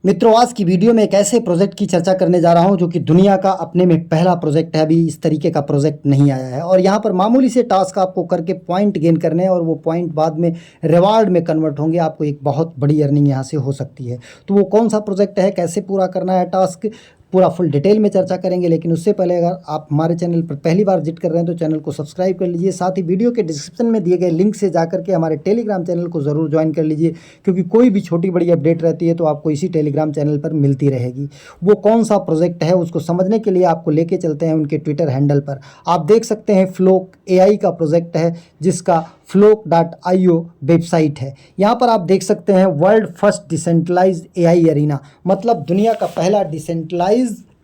मित्रों, आज की वीडियो में एक ऐसे प्रोजेक्ट की चर्चा करने जा रहा हूं जो कि दुनिया का अपने में पहला प्रोजेक्ट है। अभी इस तरीके का प्रोजेक्ट नहीं आया है और यहां पर मामूली से टास्क आपको करके पॉइंट गेन करने हैं और वो पॉइंट बाद में रिवार्ड में कन्वर्ट होंगे। आपको एक बहुत बड़ी अर्निंग यहां से हो सकती है। तो वो कौन सा प्रोजेक्ट है, कैसे पूरा करना है टास्क, पूरा फुल डिटेल में चर्चा करेंगे। लेकिन उससे पहले अगर आप हमारे चैनल पर पहली बार विजिट कर रहे हैं तो चैनल को सब्सक्राइब कर लीजिए। साथ ही वीडियो के डिस्क्रिप्शन में दिए गए लिंक से जाकर के हमारे टेलीग्राम चैनल को ज़रूर ज्वाइन कर लीजिए, क्योंकि कोई भी छोटी बड़ी अपडेट रहती है तो आपको इसी टेलीग्राम चैनल पर मिलती रहेगी। वो कौन सा प्रोजेक्ट है उसको समझने के लिए आपको लेके चलते हैं उनके ट्विटर हैंडल पर। आप देख सकते हैं फ्लोक एआई का प्रोजेक्ट है, जिसका flock.io वेबसाइट है। यहाँ पर आप देख सकते हैं world first decentralised AI arena, मतलब दुनिया का पहला डिसेंट्रलाइज्ड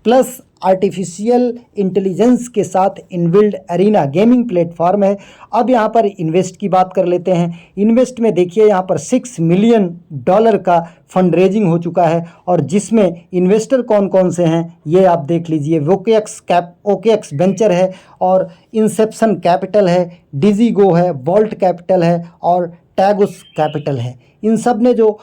प्लस आर्टिफिशियल इंटेलिजेंस के साथ इनबिल्ड अरीना गेमिंग प्लेटफॉर्म है। अब यहाँ पर इन्वेस्ट की बात कर लेते हैं। इन्वेस्ट में देखिए यहाँ पर $6 मिलियन का फंड रेजिंग हो चुका है और जिसमें इन्वेस्टर कौन कौन से हैं ये आप देख लीजिए। ओकेएक्स वेंचर है और इंसेप्शन कैपिटल है, डिजीगो है, वॉल्ट कैपिटल है और टैगोस कैपिटल है। इन सब ने जो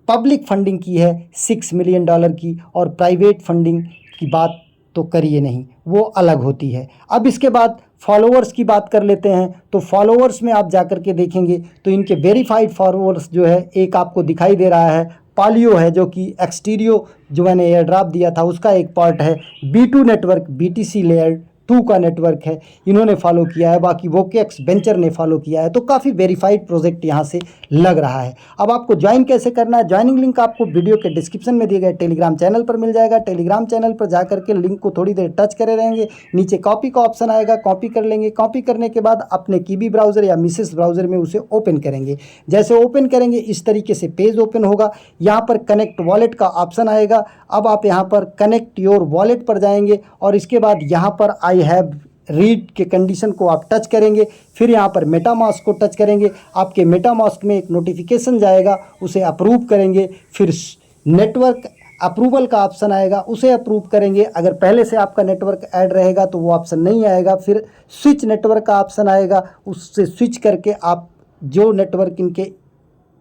पब्लिक फंडिंग की है $6 मिलियन की, और प्राइवेट फंडिंग की बात तो करिए नहीं, वो अलग होती है। अब इसके बाद फॉलोअर्स की बात कर लेते हैं। तो फॉलोअर्स में आप जाकर के देखेंगे तो इनके वेरीफाइड फॉलोअर्स जो है एक आपको दिखाई दे रहा है, पालियो है, जो कि एक्सटीरियो जो मैंने एयर ड्रॉप दिया था उसका एक पार्ट है। B2 नेटवर्क BTC लेयर 2 का नेटवर्क है, इन्होंने फॉलो किया है। बाकी वोकेएक्स वेंचर ने फॉलो किया है। तो काफ़ी वेरीफाइड प्रोजेक्ट यहाँ से लग रहा है। अब आपको ज्वाइन कैसे करना है, ज्वाइनिंग लिंक आपको वीडियो के डिस्क्रिप्शन में दिए गए टेलीग्राम चैनल पर मिल जाएगा। टेलीग्राम चैनल पर जाकर के लिंक को थोड़ी देर टच करे रहेंगे, नीचे कॉपी का ऑप्शन आएगा, कॉपी कर लेंगे। कॉपी करने के बाद अपने कीबी ब्राउज़र या मिसेस ब्राउज़र में उसे ओपन करेंगे। जैसे ओपन करेंगे इस तरीके से पेज ओपन होगा। यहाँ पर कनेक्ट वॉलेट का ऑप्शन आएगा। अब आप यहाँ पर कनेक्ट योर वॉलेट पर जाएंगे और इसके बाद यहाँ पर आई हैव रीड के कंडीशन को आप टच करेंगे। फिर यहाँ पर मेटामास्क को टच करेंगे। आपके मेटामास्क में एक नोटिफिकेशन जाएगा, उसे अप्रूव करेंगे। फिर नेटवर्क अप्रूवल का ऑप्शन आएगा, उसे अप्रूव करेंगे। अगर पहले से आपका नेटवर्क ऐड रहेगा तो वो ऑप्शन नहीं आएगा। फिर स्विच नेटवर्क का ऑप्शन आएगा, उससे स्विच करके आप जो नेटवर्क इनके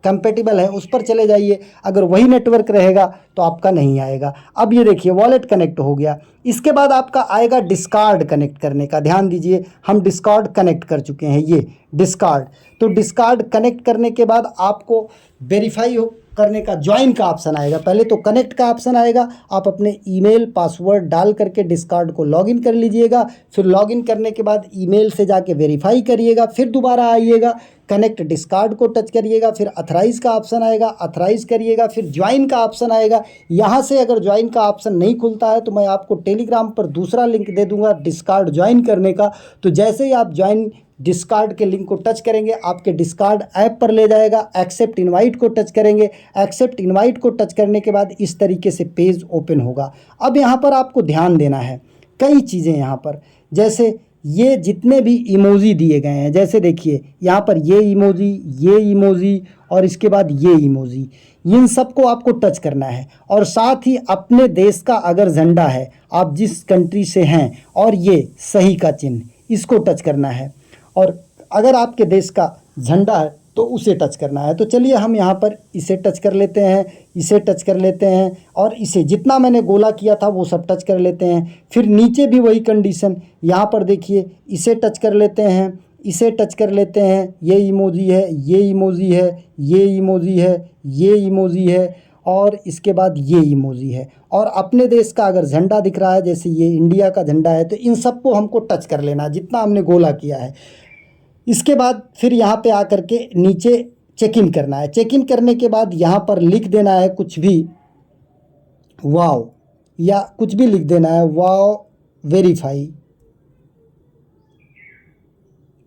कंपेटिबल है उस पर चले जाइए। अगर वही नेटवर्क रहेगा तो आपका नहीं आएगा। अब ये देखिए वॉलेट कनेक्ट हो गया। इसके बाद आपका आएगा डिस्कार्ड कनेक्ट करने का। ध्यान दीजिए, हम डिस्कार्ड कनेक्ट कर चुके हैं। ये डिस्कार्ड, तो डिस्कार्ड कनेक्ट करने के बाद आपको वेरीफाई करने का ज्वाइन का ऑप्शन आएगा। पहले तो कनेक्ट का ऑप्शन आएगा, आप अपने ईमेल पासवर्ड डाल करके डिस्कार्ड को लॉगिन कर लीजिएगा। फिर लॉगिन करने के बाद ईमेल से जाके वेरीफाई करिएगा। फिर दोबारा आइएगा, कनेक्ट डिस्कार्ड को टच करिएगा। फिर अथराइज का ऑप्शन आएगा, अथराइज करिएगा। फिर ज्वाइन का ऑप्शन आएगा। यहाँ से अगर ज्वाइन का ऑप्शन नहीं खुलता है तो मैं आपको टेलीग्राम पर दूसरा लिंक दे दूंगा डिस्कार्ड ज्वाइन करने का। तो जैसे ही आप ज्वाइन डिस्कार्ड के लिंक को टच करेंगे आपके डिस्कार्ड ऐप पर ले जाएगा। एक्सेप्ट इनवाइट को टच करेंगे। एक्सेप्ट इनवाइट को टच करने के बाद इस तरीके से पेज ओपन होगा। अब यहाँ पर आपको ध्यान देना है कई चीज़ें यहाँ पर, जैसे ये जितने भी इमोजी दिए गए हैं, जैसे देखिए यहाँ पर ये इमोजी और इसके बाद ये इमोजी, इन सबको आपको टच करना है। और साथ ही अपने देश का अगर झंडा है, आप जिस कंट्री से हैं, और ये सही का चिन्ह, इसको टच करना है। और अगर आपके देश का झंडा है तो उसे टच करना है। तो चलिए हम यहाँ पर इसे टच कर लेते हैं, इसे टच कर लेते हैं और इसे जितना मैंने गोला किया था वो सब टच कर लेते हैं। फिर नीचे भी वही कंडीशन, यहाँ पर देखिए इसे टच कर लेते हैं, इसे टच कर लेते हैं। ये इमोजी है, ये इमोजी है, ये इमोजी है, ये इमोजी है और इसके बाद ये इमोजी है। और अपने देश का अगर झंडा दिख रहा है, जैसे ये इंडिया का झंडा है, तो इन सबको हमको टच कर लेना जितना हमने गोला किया है। इसके बाद फिर यहाँ पे आकर के नीचे चेक इन करना है। चेक इन करने के बाद यहाँ पर लिख देना है कुछ भी, वाव, या कुछ भी लिख देना है, वाव वेरीफाई,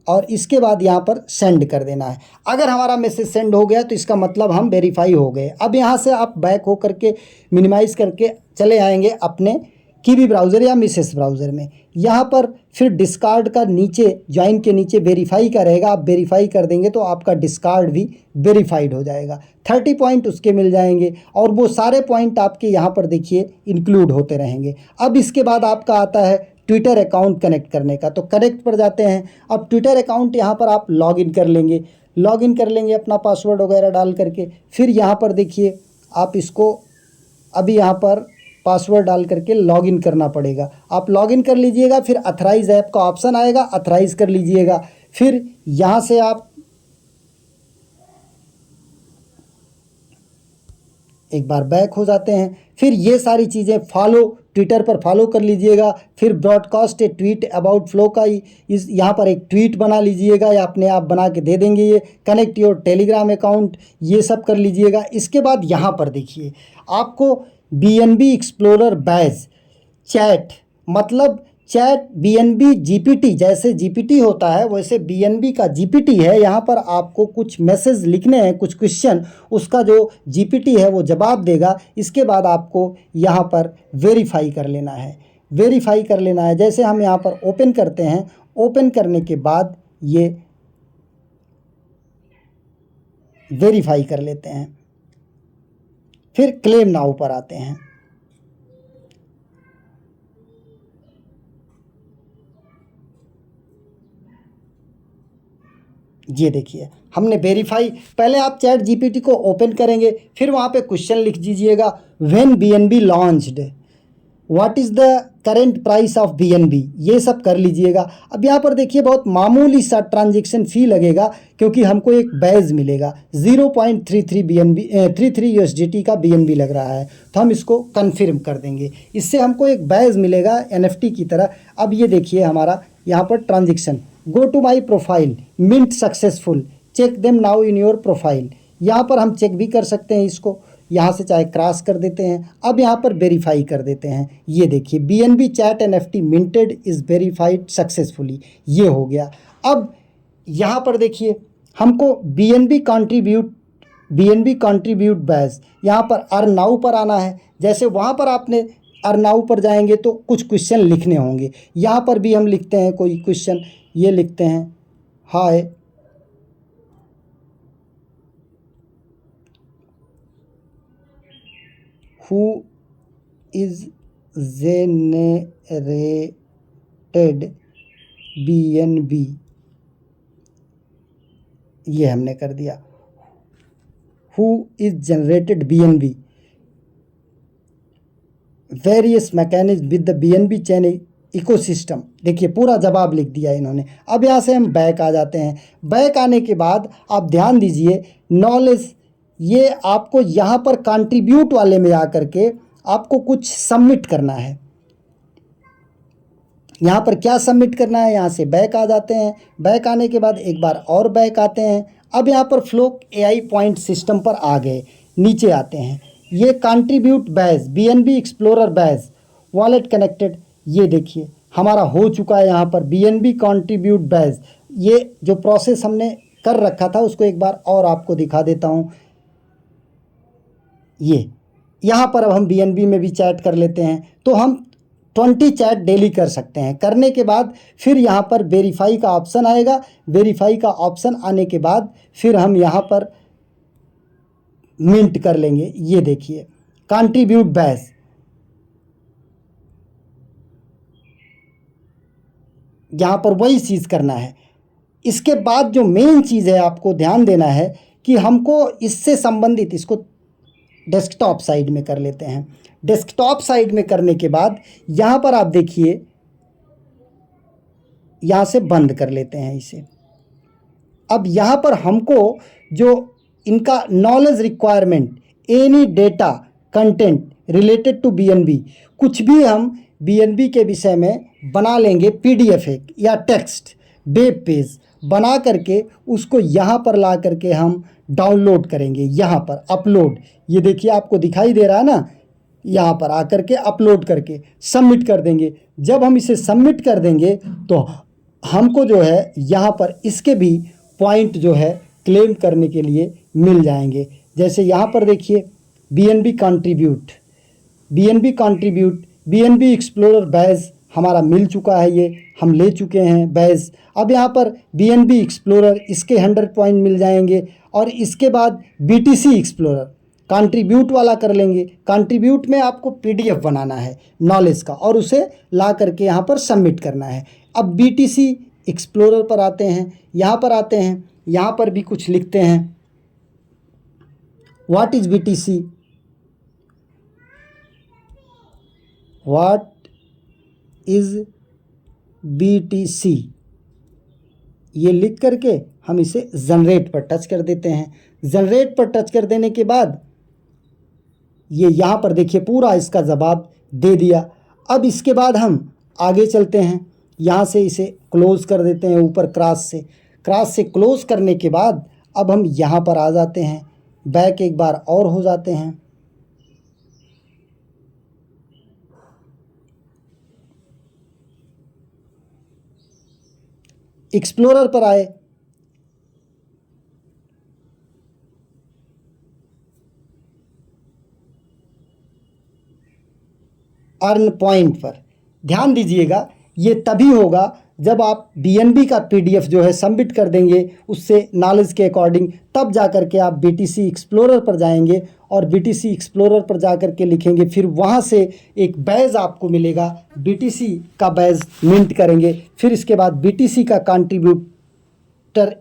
और इसके बाद यहाँ पर सेंड कर देना है। अगर हमारा मैसेज सेंड हो गया तो इसका मतलब हम वेरीफाई हो गए। अब यहाँ से आप बैक हो करके मिनिमाइज़ करके चले आएंगे अपने कीवी ब्राउज़र या मिसेस ब्राउज़र में। यहाँ पर फिर डिस्कार्ड का नीचे, ज्वाइन के नीचे वेरीफाई का रहेगा, आप वेरीफाई कर देंगे तो आपका डिस्कार्ड भी वेरीफाइड हो जाएगा। 30 पॉइंट उसके मिल जाएंगे और वो सारे पॉइंट आपके यहाँ पर देखिए इंक्लूड होते रहेंगे। अब इसके बाद आपका आता है ट्विटर अकाउंट कनेक्ट करने का। तो कनेक्ट पर जाते हैं। अब ट्विटर अकाउंट यहाँ पर आप लॉगिन कर लेंगे अपना पासवर्ड वगैरह डाल करके। फिर यहाँ पर देखिए आप इसको अभी यहाँ पर पासवर्ड डाल करके लॉगिन करना पड़ेगा। आप लॉगिन कर लीजिएगा, फिर अथराइज ऐप का ऑप्शन आएगा, अथराइज कर लीजिएगा। फिर यहाँ से आप एक बार बैक हो जाते हैं। फिर ये सारी चीज़ें फॉलो, ट्विटर पर फॉलो कर लीजिएगा। फिर broadcast A tweet about flow का इस यहाँ पर एक ट्वीट बना लीजिएगा, या अपने आप बना के दे देंगे ये। कनेक्ट योर टेलीग्राम अकाउंट, ये सब कर लीजिएगा। इसके बाद यहाँ पर देखिए आपको BNB एक्सप्लोरर बैज चैट, मतलब चैट BNB GPT, जैसे GPT होता है वैसे BNB का GPT है। यहाँ पर आपको कुछ मैसेज लिखने हैं, कुछ क्वेश्चन, उसका जो GPT है वो जवाब देगा। इसके बाद आपको यहाँ पर वेरीफाई कर लेना है, वेरीफाई कर लेना है। जैसे हम यहाँ पर ओपन करते हैं, ओपन करने के बाद ये वेरीफाई कर लेते हैं। फिर क्लेम नाउ पर आते हैं। ये देखिए हमने वेरीफाई, पहले आप चैट GPT को ओपन करेंगे, फिर वहाँ पे क्वेश्चन लिख दीजिएगा, when BNB launched, what is the current price of BNB, ये सब कर लीजिएगा। अब यहाँ पर देखिए बहुत मामूली सा ट्रांजैक्शन फ़ी लगेगा, क्योंकि हमको एक बैज मिलेगा 0.33 BNB 33 USDT का BNB लग रहा है, तो हम इसको कन्फर्म कर देंगे। इससे हमको एक बैज मिलेगा NFT की तरह। अब ये देखिए हमारा यहाँ पर transaction, go to my profile, mint successful, check them now in your profile. यहाँ पर हम चेक भी कर सकते हैं इसको, यहाँ से चाहे क्रॉस कर देते हैं। अब यहाँ पर वेरीफाई कर देते हैं। ये देखिए BNB chat NFT minted is verified successfully, ये हो गया। अब यहाँ पर देखिए हमको BNB कंट्रीब्यूट बैज, यहाँ पर अर्न नाउ पर आना है। जैसे वहाँ पर आपने अर्न नाउ पर जाएंगे तो कुछ क्वेश्चन लिखने होंगे। यहाँ पर भी हम लिखते हैं कोई क्वेश्चन, ये लिखते हैं, हाय who is generated BNB, ये हमने कर दिया, who is generated BNB, various mechanism with the BNB chain ecosystem. देखिए पूरा जवाब लिख दिया इन्होंने। अब यहाँ से हम बैक आ जाते हैं। बैक आने के बाद आप ध्यान दीजिए, नॉलेज, ये आपको यहाँ पर कंट्रीब्यूट वाले में आकर के आपको कुछ सबमिट करना है। यहाँ पर क्या सबमिट करना है, यहाँ से बैक आ जाते हैं। बैक आने के बाद एक बार और बैक आते हैं। अब यहाँ पर फ्लो AI पॉइंट सिस्टम पर आ गए, नीचे आते हैं। ये contribute badge BNB explorer badge wallet connected, ये देखिए हमारा हो चुका है। यहाँ पर BNB कंट्रीब्यूट बैज, ये जो प्रोसेस हमने कर रखा था उसको एक बार और आपको दिखा देता हूँ। ये यहाँ पर अब हम BNB में भी चैट कर लेते हैं, तो हम 20 चैट डेली कर सकते हैं। करने के बाद फिर यहाँ पर वेरीफाई का ऑप्शन आएगा। वेरीफाई का ऑप्शन आने के बाद फिर हम यहाँ पर मिंट कर लेंगे। ये देखिए कंट्रीब्यूट बैज, यहाँ पर वही चीज़ करना है। इसके बाद जो मेन चीज़ है आपको ध्यान देना है कि हमको इससे संबंधित, इसको डेस्कटॉप साइड में कर लेते हैं। डेस्कटॉप साइड में करने के बाद यहाँ पर आप देखिए, यहाँ से बंद कर लेते हैं इसे। अब यहाँ पर हमको जो इनका knowledge requirement, any data content related to BNB, कुछ भी हम BNB के विषय में बना लेंगे, PDF एक या टेक्स्ट वेब पेज बना करके उसको यहाँ पर ला करके हम डाउनलोड करेंगे। यहाँ पर अपलोड, ये देखिए आपको दिखाई दे रहा है ना, यहाँ पर आकर के अपलोड करके सबमिट कर देंगे। जब हम इसे सबमिट कर देंगे तो हमको जो है यहाँ पर इसके भी पॉइंट जो है क्लेम करने के लिए मिल जाएंगे। जैसे यहाँ पर देखिए BNB contribute, BNB explorer badge हमारा मिल चुका है, ये हम ले चुके हैं बैज। अब यहाँ पर BNB एक्सप्लोरर, इसके 100 पॉइंट मिल जाएंगे। और इसके बाद BTC एक्सप्लोरर कंट्रीब्यूट वाला कर लेंगे। कंट्रीब्यूट में आपको PDF बनाना है नॉलेज का और उसे ला करके यहाँ पर सबमिट करना है। अब BTC एक्सप्लोरर पर आते हैं, यहाँ पर आते हैं, यहाँ पर भी कुछ लिखते हैं, what is BTC, what is BTC, ये लिख करके हम इसे जनरेट पर टच कर देते हैं। जनरेट पर टच कर देने के बाद ये यहाँ पर देखिए पूरा इसका जवाब दे दिया। अब इसके बाद हम आगे चलते हैं, यहाँ से इसे क्लोज़ कर देते हैं ऊपर क्रॉस से क्लोज़ करने के बाद अब हम यहाँ पर आ जाते हैं, बैक एक बार और हो जाते हैं। एक्सप्लोरर पर आए, अर्न पॉइंट पर ध्यान दीजिएगा। ये तभी होगा जब आप BNB का PDF जो है सबमिट कर देंगे उससे नॉलेज के अकॉर्डिंग, तब जा कर के आप BTC एक्सप्लोरर पर जाएंगे और BTC एक्सप्लोरर पर जा कर के लिखेंगे, फिर वहाँ से एक बैज आपको मिलेगा, BTC का बैज मिंट करेंगे, फिर इसके बाद BTC का कंट्रीब्यूटर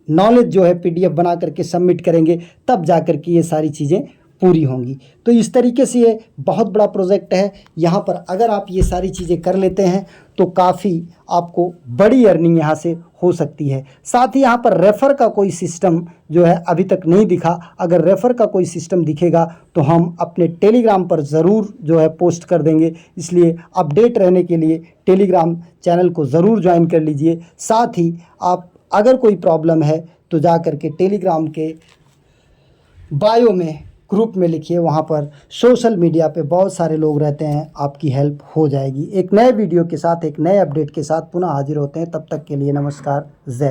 नॉलेज जो है PDF बना करके सबमिट करेंगे, तब जा कर के ये सारी चीज़ें पूरी होंगी। तो इस तरीके से ये बहुत बड़ा प्रोजेक्ट है। यहाँ पर अगर आप ये सारी चीज़ें कर लेते हैं तो काफ़ी आपको बड़ी अर्निंग यहाँ से हो सकती है। साथ ही यहाँ पर रेफ़र का कोई सिस्टम जो है अभी तक नहीं दिखा। अगर रेफ़र का कोई सिस्टम दिखेगा तो हम अपने टेलीग्राम पर ज़रूर जो है पोस्ट कर देंगे, इसलिए अपडेट रहने के लिए टेलीग्राम चैनल को ज़रूर ज्वाइन कर लीजिए। साथ ही आप अगर कोई प्रॉब्लम है तो जा कर के टेलीग्राम के बायो में ग्रुप में लिखिए, वहाँ पर सोशल मीडिया पे बहुत सारे लोग रहते हैं, आपकी हेल्प हो जाएगी। एक नए वीडियो के साथ, एक नए अपडेट के साथ पुनः हाजिर होते हैं। तब तक के लिए नमस्कार, जय।